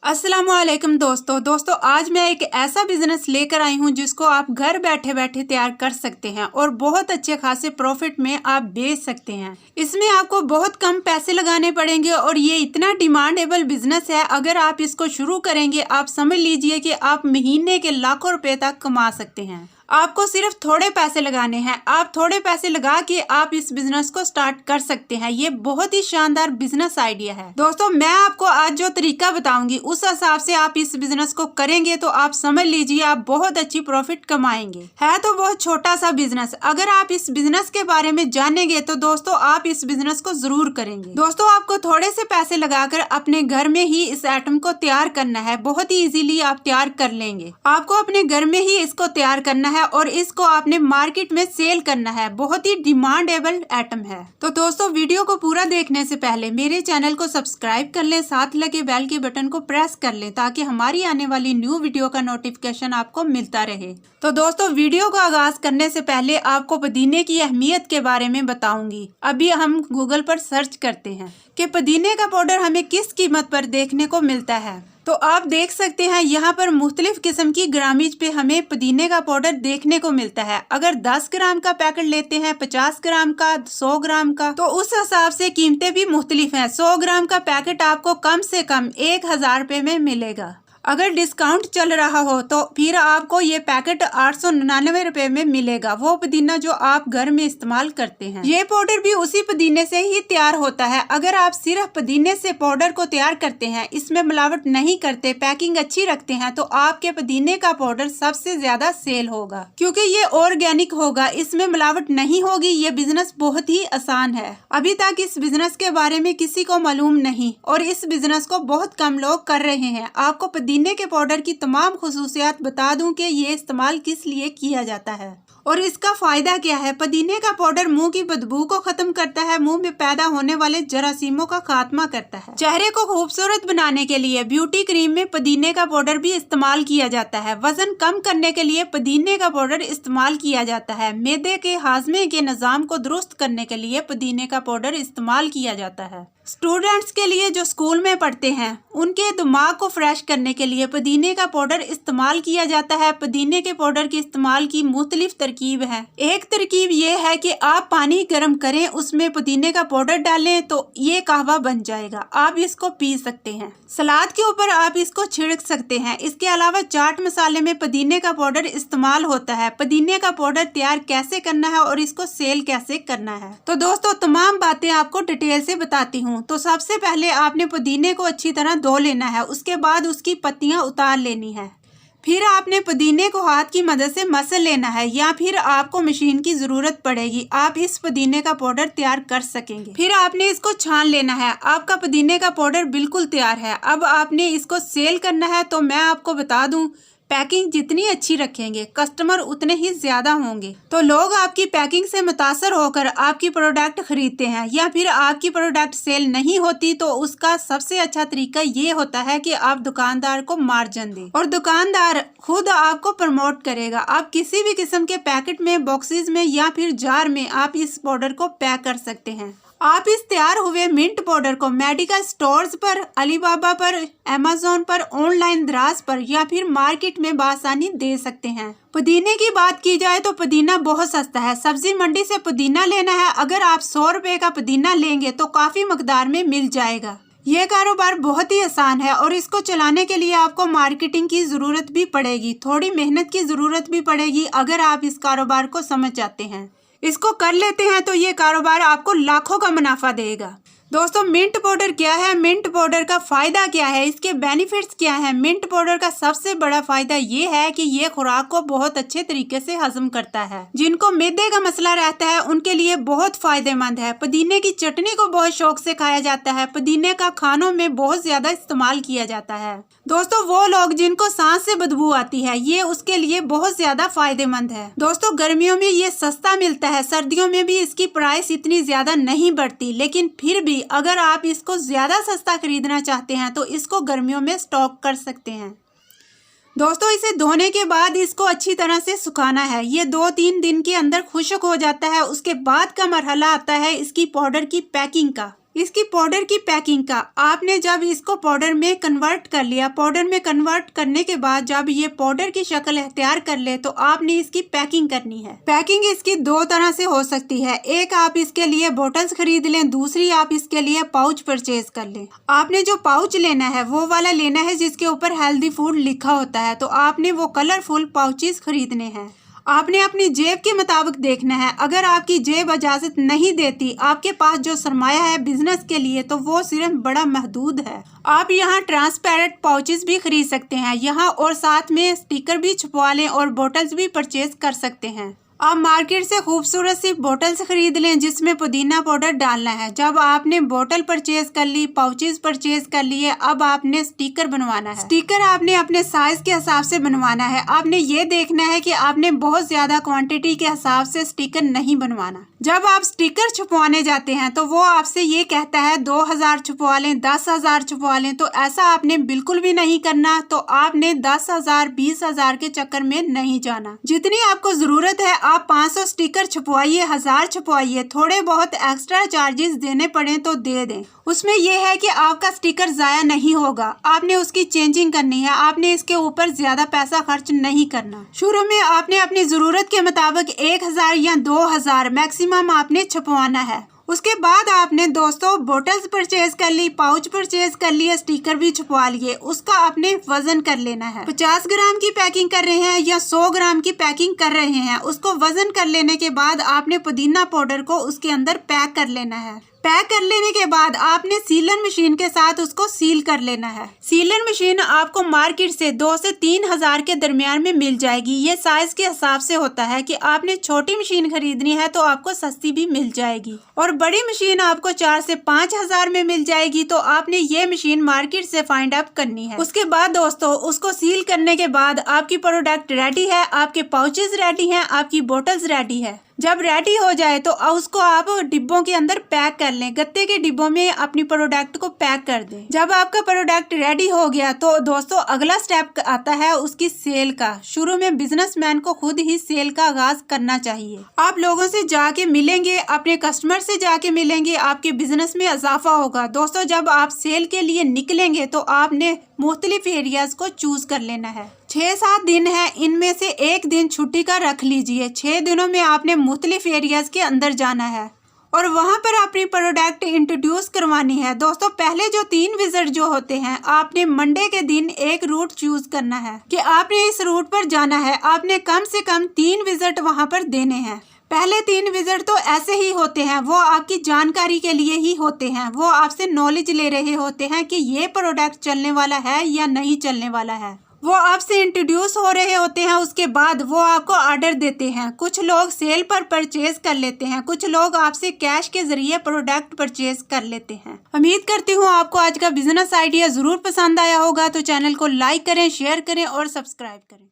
अस्सलामुअलैकुम दोस्तों आज मैं एक ऐसा बिजनेस लेकर आई हूं जिसको आप घर बैठे बैठे तैयार कर सकते हैं और बहुत अच्छे खासे प्रॉफिट में आप बेच सकते हैं। इसमें आपको बहुत कम पैसे लगाने पड़ेंगे और ये इतना डिमांडेबल बिजनेस है। अगर आप इसको शुरू करेंगे आप समझ लीजिए कि आप महीने के लाखों रुपए तक कमा सकते हैं। आपको सिर्फ थोड़े पैसे लगाने हैं। आप थोड़े पैसे लगा के आप इस बिजनेस को स्टार्ट कर सकते हैं। ये बहुत ही शानदार बिजनेस आइडिया है। दोस्तों मैं आपको आज जो तरीका बताऊंगी उस हिसाब से आप इस बिजनेस को करेंगे तो आप समझ लीजिए आप बहुत अच्छी प्रॉफिट कमाएंगे। है तो बहुत छोटा सा बिजनेस। अगर आप इस बिजनेस के बारे में जानेंगे तो दोस्तों आप इस बिजनेस को जरूर करेंगे। दोस्तों आपको थोड़े से पैसे लगाकर अपने घर में ही इस आइटम को तैयार करना है। बहुत ही इजीली आप तैयार कर लेंगे। आपको अपने घर में ही इसको तैयार करना है और इसको आपने मार्केट में सेल करना है। बहुत ही डिमांडेबल आइटम है। तो दोस्तों वीडियो को पूरा देखने से पहले मेरे चैनल को सब्सक्राइब कर लें, साथ लगे बेल के बटन को प्रेस कर लें ताकि हमारी आने वाली न्यू वीडियो का नोटिफिकेशन आपको मिलता रहे। तो दोस्तों वीडियो को आगाज करने से पहले आपको पुदीने की अहमियत के बारे में बताऊंगी। अभी हम गूगल पर सर्च करते हैं कि पुदीने का पाउडर हमें किस कीमत पर देखने को मिलता है। तो आप देख सकते हैं यहाँ पर मुख्तलिफ किस्म की ग्रामीज पे हमें पुदीने का पाउडर देखने को मिलता है। अगर 10 ग्राम का पैकेट लेते हैं, 50 ग्राम का, 100 ग्राम का, तो उस हिसाब से कीमतें भी मुख्तलिफ हैं। 100 ग्राम का पैकेट आपको कम से कम 1000 रुपये में मिलेगा। अगर डिस्काउंट चल रहा हो तो फिर आपको ये पैकेट 899 रुपए में मिलेगा। वो पुदीना जो आप घर में इस्तेमाल करते हैं। ये पाउडर भी उसी पुदीने से ही तैयार होता है। अगर आप सिर्फ पुदीने से पाउडर को तैयार करते हैं, इसमें मिलावट नहीं करते, पैकिंग अच्छी रखते हैं, तो आपके पुदीने का पाउडर सबसे ज्यादा सेल होगा क्योंकि ये ऑर्गेनिक होगा, इसमें मिलावट नहीं होगी। ये बिजनेस बहुत ही आसान है। अभी तक इस बिजनेस के बारे में किसी को मालूम नहीं और इस बिजनेस को बहुत कम लोग कर रहे हैं। आपको पुदीने के पाउडर की तमाम खुसूसियात बता दूं कि ये इस्तेमाल किस लिए किया जाता है और इसका फायदा क्या है। पुदीने का पाउडर मुंह की बदबू को खत्म करता है, मुंह में पैदा होने वाले जरासीमों का खात्मा करता है। चेहरे को खूबसूरत बनाने के लिए ब्यूटी क्रीम में पुदीने का पाउडर भी इस्तेमाल किया जाता है। वजन कम करने के लिए पुदीने का पाउडर इस्तेमाल किया जाता है। मैदे के हाजमे के निजाम को दुरुस्त करने के लिए पुदीने का पाउडर इस्तेमाल किया जाता है। स्टूडेंट्स के लिए जो स्कूल में पढ़ते हैं उनके दिमाग को फ्रेश करने के लिए पुदीने का पाउडर इस्तेमाल किया जाता है। पुदीने के पाउडर के इस्तेमाल की मुख्तलिफ तरकीब है। एक तरकीब ये है कि आप पानी गर्म करें, उसमें पुदीने का पाउडर डालें तो ये कहवा बन जाएगा। आप इसको पी सकते हैं। सलाद के ऊपर आप इसको छिड़क सकते हैं। इसके अलावा चाट मसाले में पुदीने का पाउडर इस्तेमाल होता है। पुदीने का पाउडर तैयार कैसे करना है और इसको सेल कैसे करना है तो दोस्तों तमाम बातें आपको डिटेल से बताती हूँ। तो सबसे पहले आपने पुदीने को अच्छी तरह धो लेना है। उसके बाद उसकी पत्तियां उतार लेनी है। फिर आपने पुदीने को हाथ की मदद से मसल लेना है या फिर आपको मशीन की जरूरत पड़ेगी। आप इस पुदीने का पाउडर तैयार कर सकेंगे। फिर आपने इसको छान लेना है। आपका पुदीने का पाउडर बिल्कुल तैयार है। अब आपने इसको सेल करना है। तो मैं आपको बता दूं पैकिंग जितनी अच्छी रखेंगे कस्टमर उतने ही ज्यादा होंगे। तो लोग आपकी पैकिंग से मुतासर होकर आपकी प्रोडक्ट खरीदते हैं। या फिर आपकी प्रोडक्ट सेल नहीं होती तो उसका सबसे अच्छा तरीका ये होता है कि आप दुकानदार को मार्जिन दें और दुकानदार खुद आपको प्रमोट करेगा। आप किसी भी किस्म के पैकेट में, बॉक्सेस में या फिर जार में आप इस पाउडर को पैक कर सकते हैं। आप इस तैयार हुए मिंट पाउडर को मेडिकल स्टोर्स पर, अलीबाबा पर, अमेज़न पर, ऑनलाइन दराज पर या फिर मार्केट में बासानी दे सकते हैं। पुदीने की बात की जाए तो पुदीना बहुत सस्ता है। सब्जी मंडी से पुदीना लेना है। अगर आप 100 रुपए का पुदीना लेंगे तो काफी मकदार में मिल जाएगा। ये कारोबार बहुत ही आसान है और इसको चलाने के लिए आपको मार्केटिंग की जरूरत भी पड़ेगी, थोड़ी मेहनत की जरूरत भी पड़ेगी। अगर आप इस कारोबार को समझ जाते हैं, इसको कर लेते हैं तो ये कारोबार आपको लाखों का मुनाफा देगा। दोस्तों मिंट पाउडर क्या है, मिंट पाउडर का फायदा क्या है, इसके बेनिफिट्स क्या है। मिंट पाउडर का सबसे बड़ा फायदा ये है कि ये खुराक को बहुत अच्छे तरीके से हजम करता है। जिनको मैदे का मसला रहता है उनके लिए बहुत फायदेमंद है। पुदीने की चटनी को बहुत शौक से खाया जाता है। पुदीने का खानों में बहुत ज्यादा इस्तेमाल किया जाता है। दोस्तों वो लोग जिनको सांस से बदबू आती है ये उसके लिए बहुत ज्यादा फायदेमंद है। दोस्तों गर्मियों में ये सस्ता मिलता है, सर्दियों में भी इसकी प्राइस इतनी ज्यादा नहीं बढ़ती, लेकिन फिर भी अगर आप इसको ज्यादा सस्ता खरीदना चाहते हैं तो इसको गर्मियों में स्टॉक कर सकते हैं। दोस्तों इसे धोने के बाद इसको अच्छी तरह से सुखाना है। ये 2-3 दिन के अंदर खुश्क हो जाता है। उसके बाद का मरहला आता है इसकी पाउडर की पैकिंग का। इसकी पाउडर की पैकिंग का। आपने जब इसको पाउडर में कन्वर्ट कर लिया, पाउडर में कन्वर्ट करने के बाद जब ये पाउडर की शक्ल तैयार कर ले तो आपने इसकी पैकिंग करनी है। पैकिंग इसकी दो तरह से हो सकती है। एक आप इसके लिए बोतल्स खरीद लें, दूसरी आप इसके लिए पाउच परचेज कर लें। आपने जो पाउच लेना है वो वाला लेना है जिसके ऊपर हेल्दी फूड लिखा होता है। तो आपने वो कलरफुल पाउचेस खरीदने हैं। आपने अपनी जेब के मुताबिक देखना है। अगर आपकी जेब इजाजत नहीं देती, आपके पास जो सरमाया है बिजनेस के लिए, तो वो सिर्फ बड़ा महदूद है। आप यहाँ ट्रांसपेरेंट पाउचेस भी खरीद सकते हैं यहाँ, और साथ में स्टिकर भी छुपवा लें और बोतल्स भी परचेज कर सकते हैं। आप मार्केट से खूबसूरत सी बोतल्स खरीद लें जिसमें पुदीना पाउडर डालना है। जब आपने बोतल परचेज कर ली, पाउचेज परचेज कर लिए, अब आपने स्टिकर बनवाना है। स्टिकर आपने अपने साइज के हिसाब से बनवाना है। आपने ये देखना है कि आपने बहुत ज्यादा क्वांटिटी के हिसाब से स्टिकर नहीं बनवाना। जब आप स्टिकर छुपवाने जाते हैं तो वो आपसे ये कहता है 2000 छुपवा लें, 10,000 छुपवा लें, तो ऐसा आपने बिल्कुल भी नहीं करना। तो आपने 10,000 20,000 के चक्कर में नहीं जाना। जितनी आपको जरूरत है आप 500 स्टिकर छुपवाइए, 1000 छुपवाइए। थोड़े बहुत एक्स्ट्रा चार्जेस देने पड़े तो दे दें। उसमें यह है कि आपका स्टिकर जाया नहीं होगा। आपने उसकी चेंजिंग करनी है। आपने इसके ऊपर ज्यादा पैसा खर्च नहीं करना। शुरू में आपने अपनी जरूरत के मुताबिक 1000 या 2000 मैक्सिमम आपने छुपवाना है। उसके बाद आपने दोस्तों बोतल्स परचेज कर ली, पाउच परचेज कर लिए, स्टिकर भी छुपवा लिए। उसका आपने वजन कर लेना है। 50 ग्राम की पैकिंग कर रहे हैं या 100 ग्राम की पैकिंग कर रहे हैं, उसको वजन कर लेने के बाद आपने पुदीना पाउडर को उसके अंदर पैक कर लेना है। पैक कर लेने के बाद आपने सीलन मशीन के साथ उसको सील कर लेना है। सीलन मशीन आपको मार्केट से 2 से 3 हजार के दरमियान में मिल जाएगी। ये साइज के हिसाब से होता है कि आपने छोटी मशीन खरीदनी है तो आपको सस्ती भी मिल जाएगी, और बड़ी मशीन आपको 4 से 5 हजार में मिल जाएगी। तो आपने ये मशीन मार्केट से फाइंड अप करनी है। उसके बाद दोस्तों उसको सील करने के बाद आपकी प्रोडक्ट रेडी है, आपके पाउचेज रेडी हैं, आपकी बोतल्स रेडी है। जब रेडी हो जाए तो उसको आप डिब्बों के अंदर पैक कर लें। गत्ते के डिब्बों में अपनी प्रोडक्ट को पैक कर दें। जब आपका प्रोडक्ट रेडी हो गया तो दोस्तों अगला स्टेप आता है उसकी सेल का। शुरू में बिजनेसमैन को खुद ही सेल का आगाज करना चाहिए। आप लोगों से जाके मिलेंगे, अपने कस्टमर से जाके मिलेंगे, आपके बिजनेस में इजाफा होगा। दोस्तों जब आप सेल के लिए निकलेंगे तो आपने मुख्तलिफ एरियाज को चूज कर लेना है। 6-7 दिन है, इनमें से एक दिन छुट्टी का रख लीजिए। 6 दिनों में आपने मुख्तलिफ एरियाज के अंदर जाना है और वहां पर अपनी प्रोडक्ट इंट्रोड्यूस करवानी है। दोस्तों पहले जो 3 विजिट जो होते हैं, आपने मंडे के दिन एक रूट चूज करना है कि आपने इस रूट पर जाना है। आपने कम से कम 3 विजिट वहां पर देने हैं। पहले 3 विजिट तो ऐसे ही होते हैं, वो आपकी जानकारी के लिए ही होते हैं। वो आपसे नॉलेज ले रहे होते हैं कि ये प्रोडक्ट चलने वाला है या नहीं चलने वाला है। वो आपसे इंट्रोड्यूस हो रहे होते हैं। उसके बाद वो आपको ऑर्डर देते हैं। कुछ लोग सेल पर परचेज कर लेते हैं, कुछ लोग आपसे कैश के जरिए प्रोडक्ट परचेज कर लेते हैं। उम्मीद करती हूँ आपको आज का बिजनेस आइडिया जरूर पसंद आया होगा। तो चैनल को लाइक करें, शेयर करें और सब्सक्राइब करें।